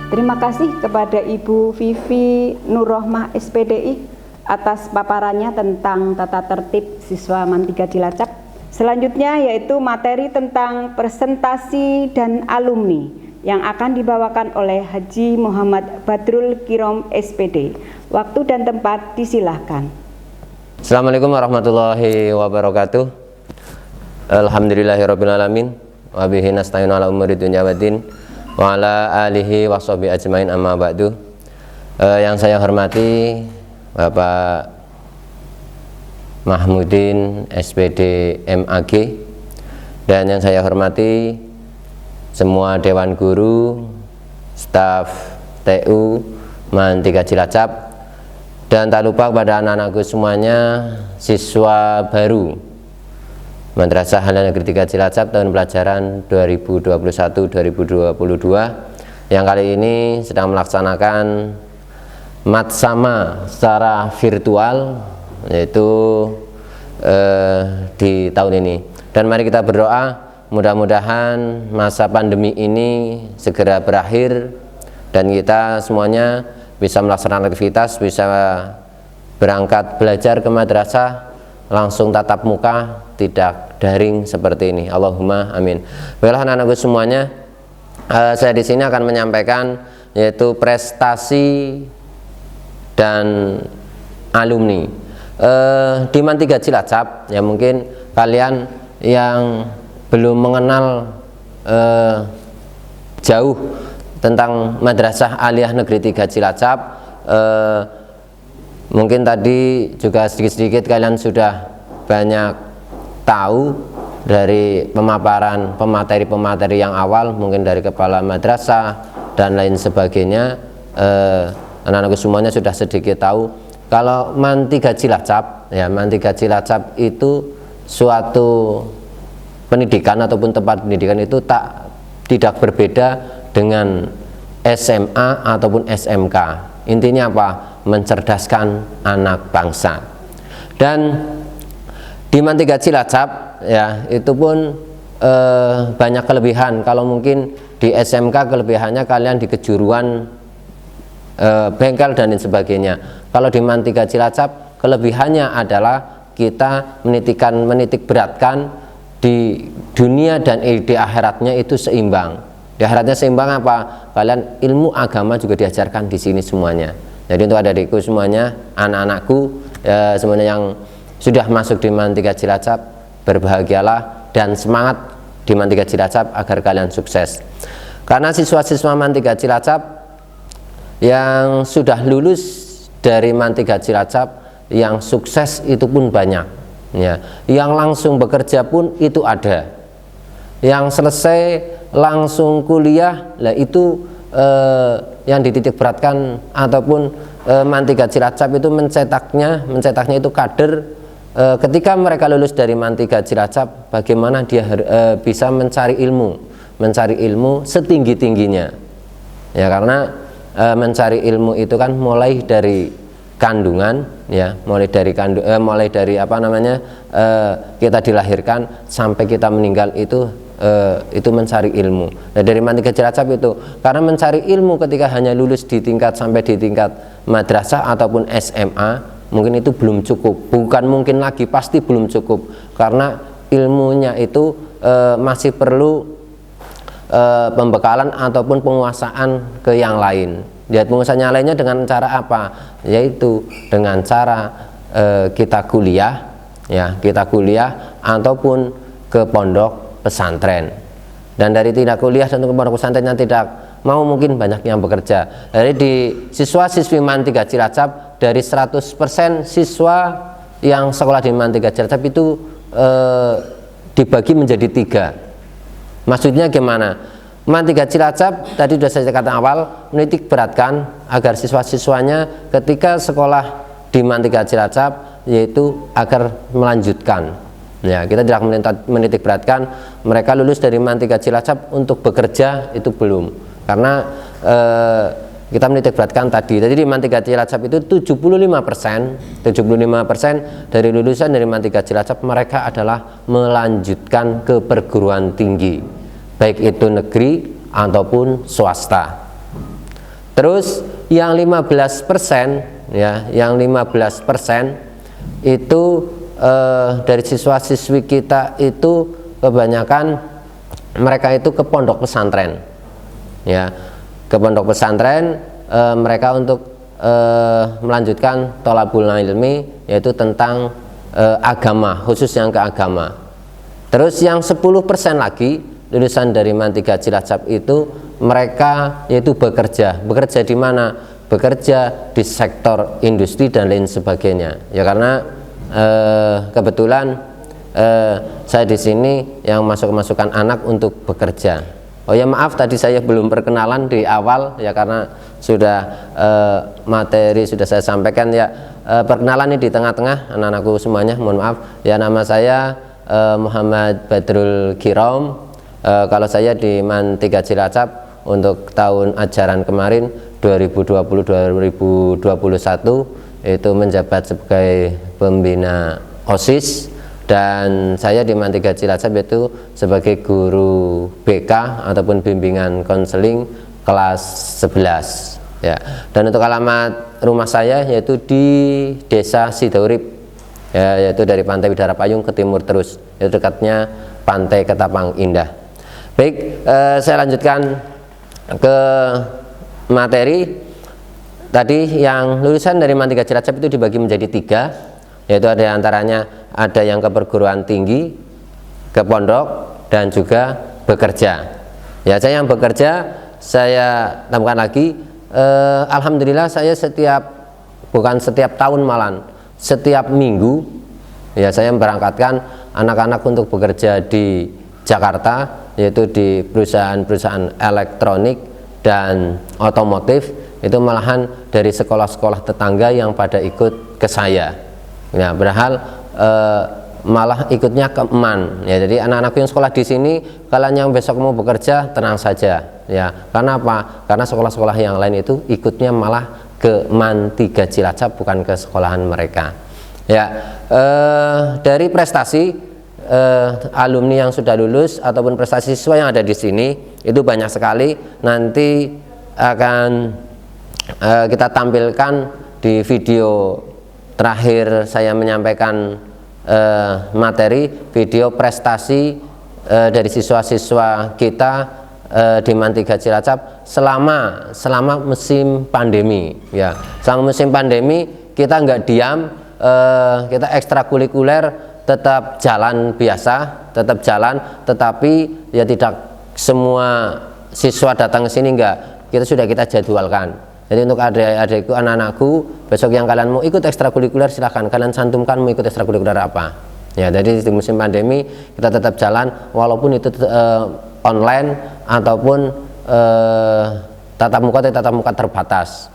Terima kasih kepada Ibu Vivi Nurrohmah SPDI atas paparannya tentang tata tertib siswa MAN 3 Cilacap. Selanjutnya yaitu materi tentang presentasi dan alumni yang akan dibawakan oleh Haji Muhammad Badrul Kirom SPD. Waktu dan tempat disilahkan. Assalamualaikum warahmatullahi wabarakatuh. Alhamdulillahirabbil alamin wa bihi nasta'inu ala umuri dunya waddin wa ala alihi wa sahbihi ajmain, amma ba'du. Yang saya hormati Bapak Mahmudin SPD MAG, dan yang saya hormati semua Dewan Guru, staf TU MAN 3 Cilacap, dan tak lupa kepada anak-anakku semuanya, siswa baru Madrasah Al Negeri 3 Cilacap tahun pelajaran 2021-2022 yang kali ini sedang melaksanakan matsama secara virtual, yaitu di tahun ini. Dan mari kita berdoa mudah-mudahan masa pandemi ini segera berakhir dan kita semuanya bisa melaksanakan aktivitas, bisa berangkat belajar ke madrasah langsung tatap muka, tidak daring seperti ini. Allahumma amin. Baiklah anak-anakku semuanya, saya di sini akan menyampaikan yaitu prestasi dan alumni di MAN 3 Cilacap. Ya, mungkin kalian yang belum mengenal jauh tentang Madrasah Aliyah Negeri 3 Cilacap, mungkin tadi juga sedikit-sedikit kalian sudah banyak tahu dari pemaparan pemateri-pemateri yang awal, mungkin dari kepala madrasah dan lain sebagainya. Anak-anakku semuanya sudah sedikit tahu kalau MAN 3 Cilacap, ya, MAN 3 Cilacap itu suatu pendidikan ataupun tempat pendidikan itu tidak berbeda dengan SMA ataupun SMK. Intinya apa? Mencerdaskan anak bangsa. Dan di MAN 3 Cilacap, ya, itu pun banyak kelebihan. Kalau mungkin di SMK kelebihannya kalian di kejuruan, bengkel dan lain sebagainya. Kalau di MAN 3 Cilacap kelebihannya adalah kita menitik beratkan di dunia dan di akhiratnya itu seimbang. Di akhiratnya seimbang apa? Kalian ilmu agama juga diajarkan di sini semuanya. Jadi untuk adik-adikku semuanya, anak-anakku semuanya yang sudah masuk di MAN 3 Cilacap, berbahagialah dan semangat di MAN 3 Cilacap agar kalian sukses. Karena siswa-siswa MAN 3 Cilacap yang sudah lulus dari MAN 3 Cilacap yang sukses itu pun banyak, ya. Yang langsung bekerja pun itu ada. Yang selesai langsung kuliah, lah itu yang dititik beratkan ataupun MAN 3 Cilacap itu mencetaknya itu kader. Ketika mereka lulus dari MAN 3 Cilacap, bagaimana dia bisa mencari ilmu setinggi-tingginya, ya, karena mencari ilmu itu kan mulai dari kandungan, ya, mulai dari apa namanya, kita dilahirkan sampai kita meninggal itu mencari ilmu. Nah, dari MAN 3 Cilacap itu karena mencari ilmu ketika hanya lulus sampai di tingkat madrasah ataupun SMA mungkin itu belum cukup, bukan mungkin lagi, pasti belum cukup, karena ilmunya itu masih perlu pembekalan ataupun penguasaan ke yang lain. Lihat penguasaan yang lainnya dengan cara apa? Yaitu dengan cara kita kuliah, ya, kita kuliah ataupun ke pondok pesantren. Dan dari tidak kuliah dan ke pondok pesantren yang tidak mau, mungkin banyak yang bekerja. Jadi di siswa-siswi MAN 3 Cilacap, dari 100% siswa yang sekolah di MAN 3 Cilacap itu dibagi menjadi 3. Maksudnya gimana? MAN 3 Cilacap tadi sudah saya katakan awal, menitik beratkan agar siswa-siswanya ketika sekolah di MAN 3 Cilacap yaitu agar melanjutkan. Ya, kita tidak menitik beratkan mereka lulus dari MAN 3 Cilacap untuk bekerja, itu belum. Karena kita menitik beratkan tadi di MAN 3 Cilacap itu 75% dari lulusan dari MAN 3 Cilacap mereka adalah melanjutkan ke perguruan tinggi, baik itu negeri ataupun swasta. Terus yang 15% ya, yang 15% itu dari siswa-siswi kita itu kebanyakan mereka itu ke pondok pesantren ya, ke pondok pesantren mereka untuk melanjutkan thalabul ilmi, yaitu tentang agama, khusus yang ke agama. Terus yang 10% lagi lulusan dari MAN 3 Cilacap itu mereka yaitu bekerja di mana? Bekerja di sektor industri dan lain sebagainya ya, karena kebetulan saya di sini yang masukkan anak untuk bekerja. Oh ya, maaf tadi saya belum perkenalan di awal ya, karena sudah materi sudah saya sampaikan ya. Perkenalan ini di tengah-tengah anak-anakku semuanya, mohon maaf ya. Nama saya Muhammad Badrul Kirom. Kalau saya di MAN 3 Cilacap untuk tahun ajaran kemarin 2020-2021 itu menjabat sebagai pembina OSIS, dan saya di MAN 3 Cilacap itu sebagai guru BK ataupun bimbingan konseling kelas 11 ya. Dan untuk alamat rumah saya yaitu di Desa Sidaurip ya, yaitu dari Pantai Bidara Payung ke timur terus, itu dekatnya Pantai Ketapang Indah. Baik, saya lanjutkan ke materi. Tadi yang lulusan dari MAN 3 Cilacap itu dibagi menjadi 3, yaitu ada antaranya ada yang ke perguruan tinggi, ke pondok, dan juga bekerja ya. Saya yang bekerja, saya tambahkan lagi, alhamdulillah saya bukan setiap tahun, malah setiap minggu ya, saya memberangkatkan anak-anak untuk bekerja di Jakarta, yaitu di perusahaan-perusahaan elektronik dan otomotif, itu malahan dari sekolah-sekolah tetangga yang pada ikut ke saya ya, padahal malah ikutnya ke MAN ya. Jadi anak-anakku yang sekolah di sini, kalian yang besok mau bekerja tenang saja ya. Karena apa? Karena sekolah-sekolah yang lain itu ikutnya malah ke MAN 3 Cilacap, bukan ke sekolahan mereka ya. Dari prestasi alumni yang sudah lulus ataupun prestasi siswa yang ada di sini itu banyak sekali. Nanti akan kita tampilkan di video terakhir saya menyampaikan materi video prestasi dari siswa-siswa kita di MAN 3 Cilacap selama musim pandemi ya. Selama musim pandemi kita nggak diam, kita ekstrakurikuler tetap jalan biasa, tetap jalan, tetapi ya tidak semua siswa datang ke sini, enggak, kita jadwalkan. Jadi untuk adik-adikku, anak-anakku, besok yang kalian mau ikut ekstrakurikuler silahkan, kalian cantumkan mau ikut ekstrakurikuler apa ya. Jadi di musim pandemi kita tetap jalan, walaupun itu online ataupun tatap muka terbatas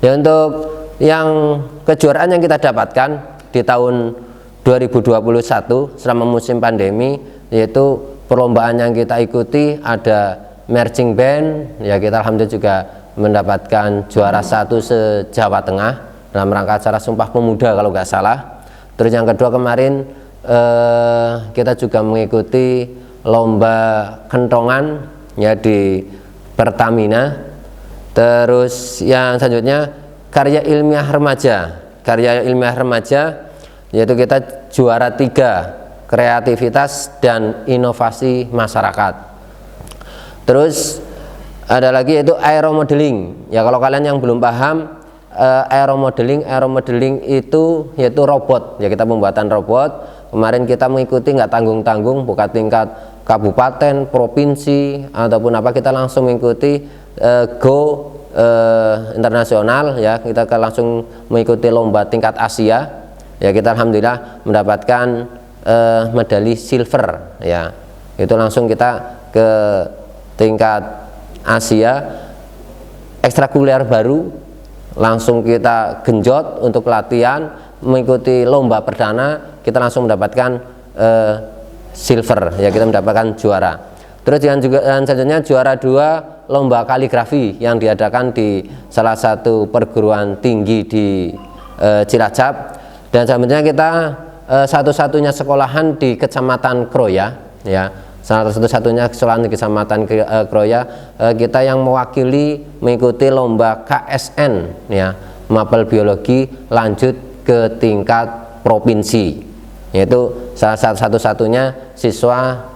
ya. Untuk yang kejuaraan yang kita dapatkan di tahun 2021 selama musim pandemi, yaitu perlombaan yang kita ikuti ada marching band ya, kita alhamdulillah juga mendapatkan juara 1 se-Jawa Tengah dalam rangka acara Sumpah Pemuda kalau nggak salah. Terus yang kedua kemarin kita juga mengikuti lomba kentongan ya di Pertamina. Terus yang selanjutnya karya ilmiah remaja, yaitu kita juara 3 kreativitas dan inovasi masyarakat. Terus ada lagi yaitu aeromodeling ya. Kalau kalian yang belum paham, aeromodeling itu yaitu robot ya, kita pembuatan robot. Kemarin kita mengikuti nggak tanggung-tanggung, bukan tingkat kabupaten, provinsi ataupun apa, kita langsung mengikuti go internasional ya. Kita langsung mengikuti lomba tingkat Asia ya. Kita alhamdulillah mendapatkan medali silver ya. Itu langsung kita ke tingkat Asia, ekstrakurikuler baru langsung kita genjot untuk latihan, mengikuti lomba perdana, kita langsung mendapatkan silver ya, kita mendapatkan juara. Terus selanjutnya juara 2 lomba kaligrafi yang diadakan di salah satu perguruan tinggi di Cilacap. Dan selanjutnya kita satu-satunya sekolahan di Kecamatan Kroya ya, salah satu-satunya sekolah negeri Kecamatan Kroya, kita yang mewakili mengikuti lomba KSN ya, mapel biologi lanjut ke tingkat provinsi, yaitu salah satu-satunya siswa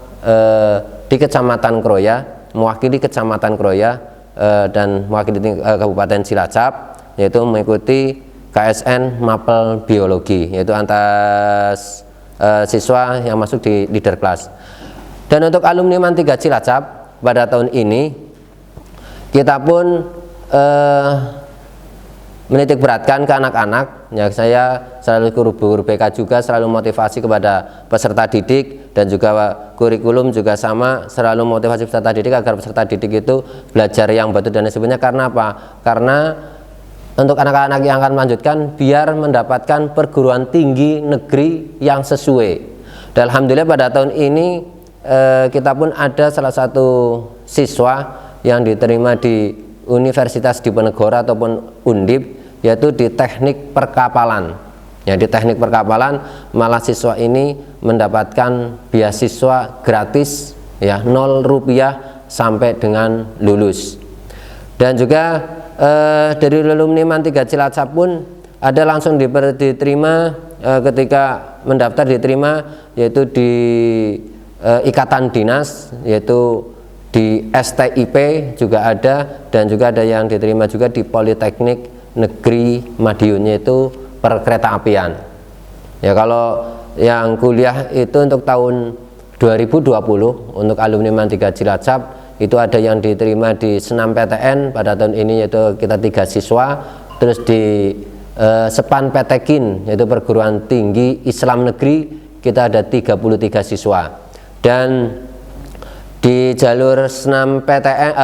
di Kecamatan Kroya, mewakili Kecamatan Kroya dan mewakili Kabupaten Cilacap, yaitu mengikuti KSN mapel biologi, yaitu antar siswa yang masuk di leader kelas. Dan untuk alumni MAN 3 Cilacap pada tahun ini kita pun menitik beratkan ke anak-anak ya, saya selalu guru BK juga selalu motivasi kepada peserta didik, dan juga kurikulum juga sama, selalu motivasi peserta didik agar peserta didik itu belajar yang betul dan sebagainya. Karena apa? Karena untuk anak-anak yang akan melanjutkan biar mendapatkan perguruan tinggi negeri yang sesuai. Dan alhamdulillah pada tahun ini kita pun ada salah satu siswa yang diterima di Universitas Diponegoro ataupun Undip, yaitu di teknik perkapalan. Ya, di teknik perkapalan malah siswa ini mendapatkan beasiswa gratis ya, 0 rupiah sampai dengan lulus. Dan juga dari alumni MAN 3 Cilacap pun ada langsung diterima ketika mendaftar diterima, yaitu di ikatan dinas, yaitu di STIP juga ada, dan juga ada yang diterima juga di Politeknik Negeri Madiun, yaitu perkereta apian. Ya, kalau yang kuliah itu untuk tahun 2020 untuk alumni MAN 3 Cilacap itu ada yang diterima di Senam PTN pada tahun ini, yaitu kita 3 siswa, terus di Sepan Petekin, yaitu perguruan tinggi Islam negeri, kita ada 33 siswa. Dan di jalur Senam PTN,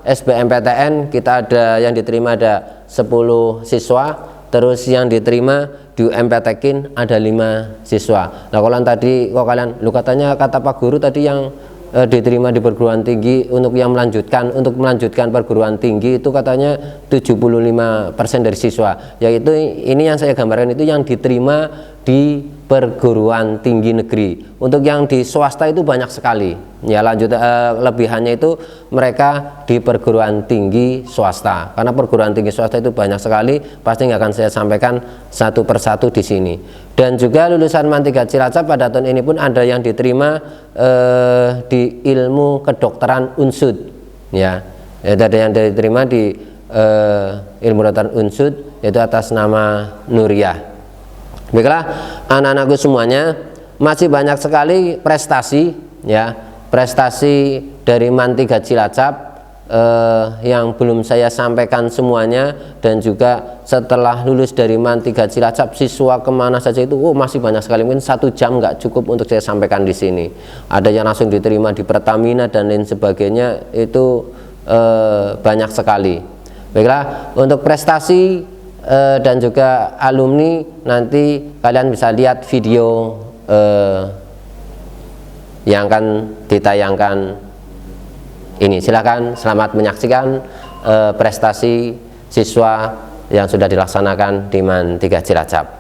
SBMPTN kita ada yang diterima ada 10 siswa, terus yang diterima di UMPTkin ada 5 siswa. Nah, kalau tadi kok kalian, lu katanya kata Pak Guru tadi yang diterima di perguruan tinggi untuk melanjutkan perguruan tinggi itu katanya 75% dari siswa, yaitu ini yang saya gambarkan itu yang diterima di perguruan tinggi negeri. Untuk yang di swasta itu banyak sekali ya, lebihannya itu mereka di perguruan tinggi swasta, karena perguruan tinggi swasta itu banyak sekali, pasti nggak akan saya sampaikan satu persatu di sini. Dan juga lulusan MAN 3 Cilacap pada tahun ini pun ada yang diterima di ilmu kedokteran unsud ya, ada yang diterima di ilmu kedokteran unsud, yaitu atas nama Nuriyah. Baiklah anak-anakku semuanya, masih banyak sekali prestasi ya, prestasi dari MAN 3 Cilacap yang belum saya sampaikan semuanya. Dan juga setelah lulus dari MAN 3 Cilacap, siswa kemana saja itu masih banyak sekali, mungkin 1 jam nggak cukup untuk saya sampaikan di sini. Ada yang langsung diterima di Pertamina dan lain sebagainya, itu banyak sekali. Baiklah, untuk prestasi dan juga alumni nanti kalian bisa lihat video yang akan ditayangkan ini. Silakan, selamat menyaksikan prestasi siswa yang sudah dilaksanakan di MAN 3 Cilacap.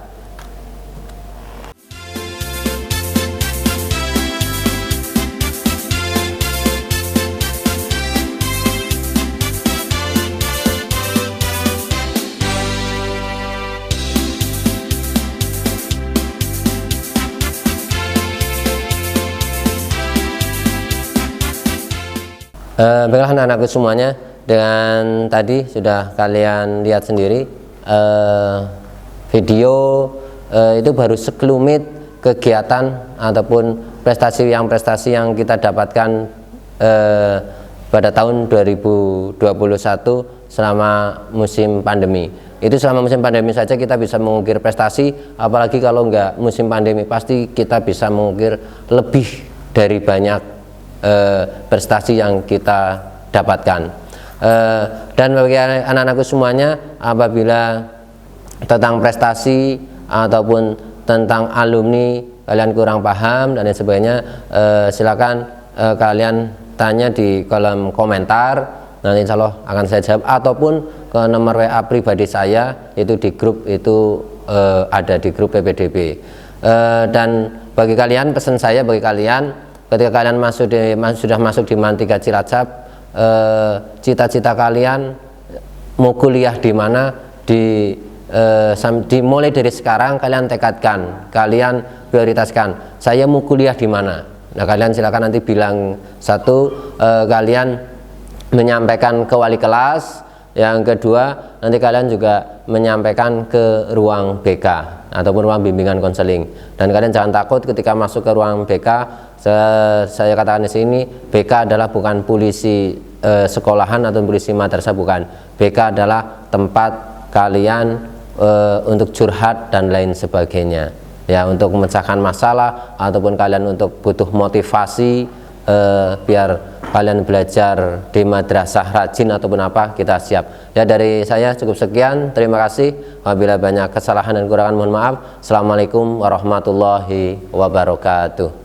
Baiklah anak-anakku semuanya, dengan tadi sudah kalian lihat sendiri video itu baru sekelumit kegiatan ataupun prestasi yang kita dapatkan pada tahun 2021 selama musim pandemi. Itu selama musim pandemi saja kita bisa mengukir prestasi, apalagi kalau enggak musim pandemi pasti kita bisa mengukir lebih dari banyak prestasi yang kita dapatkan. Dan bagi anak-anakku semuanya, apabila tentang prestasi ataupun tentang alumni kalian kurang paham dan lain sebagainya, silakan kalian tanya di kolom komentar, nanti insya Allah akan saya jawab, ataupun ke nomor WA pribadi saya, itu di grup itu ada di grup PPDB. Dan bagi kalian, pesan saya bagi kalian, ketika kalian sudah masuk di MAN 3 Cilacap, cita-cita kalian mau kuliah di mana, mulai dari sekarang kalian tekadkan, kalian prioritaskan, saya mau kuliah di mana. Nah, kalian silakan nanti bilang kalian menyampaikan ke wali kelas. Yang kedua, nanti kalian juga menyampaikan ke ruang BK ataupun ruang bimbingan konseling. Dan kalian jangan takut ketika masuk ke ruang BK. Saya katakan di sini, BK adalah bukan polisi sekolahan atau polisi madrasah, bukan. BK adalah tempat kalian untuk curhat dan lain sebagainya. Ya, untuk memecahkan masalah ataupun kalian untuk butuh motivasi biar kalian belajar di madrasah rajin ataupun apa, kita siap. Ya, dari saya cukup sekian, terima kasih. Apabila banyak kesalahan dan kekurangan mohon maaf. Assalamualaikum warahmatullahi wabarakatuh.